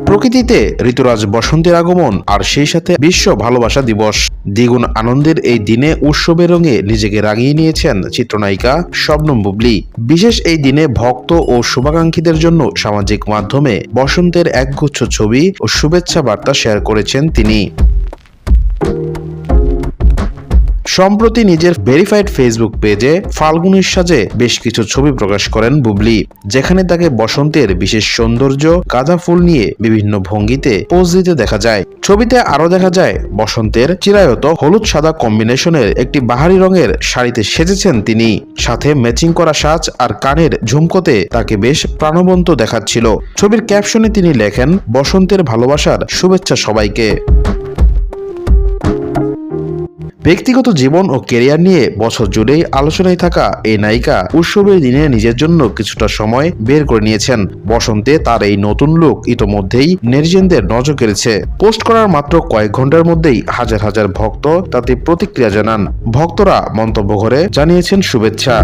প্রকৃতিতে ঋতুরাজ বসন্তের আগমন আর সেই সাথে বিশ্ব ভালোবাসা দিবস। দ্বিগুণ আনন্দের এই দিনে উৎসবের রঙে নিজেকে রাঙিয়ে নিয়েছেন চিত্রনায়িকা শবনম বুবলী। বিশেষ এই দিনে ভক্ত ও শুভাকাঙ্ক্ষীদের জন্য সামাজিক মাধ্যমে বসন্তের একগুচ্ছ ছবি ও শুভেচ্ছা বার্তা শেয়ার করেছেন তিনি। সম্প্রতি নিজের ভেরিফাইড ফেসবুক পেজে ফাল্গুনের সাজে বেশ কিছু ছবি প্রকাশ করেন বুবলী, যেখানে তাকে বসন্তের বিশেষ সৌন্দর্য, গাঁদা ফুল নিয়ে বিভিন্ন ভঙ্গিতে পোজ দিতে দেখা যায়। ছবিতে আরো দেখা যায় বসন্তের চিরায়ত হলুদ সাদা কম্বিনেশনের একটি বাহারি রঙের শাড়িতে সেজেছেন তিনি। সাথে ম্যাচিং করা সাজ আর কানের ঝুমকোতে তাকে বেশ প্রাণবন্ত দেখাচ্ছিল। ছবির ক্যাপশনে তিনি লেখেন, বসন্তের ভালোবাসার শুভেচ্ছা সবাইকে। ব্যক্তিগত জীবন ও ক্যারিয়ার নিয়ে বছর জুড়েই আলোচনায় থাকা এই নায়িকা উৎসবের দিনে নিজের জন্য কিছুটা সময় বের করে নিয়েছেন। বসন্তে তার এই নতুন লুক ইতোমধ্যেই নেটিজেনদের নজর কেড়েছে। পোস্ট করার মাত্র কয়েক ঘন্টার মধ্যেই হাজার হাজার ভক্ত তাতে প্রতিক্রিয়া জানান। ভক্তরা মন্তব্য করে জানিয়েছেন শুভেচ্ছা।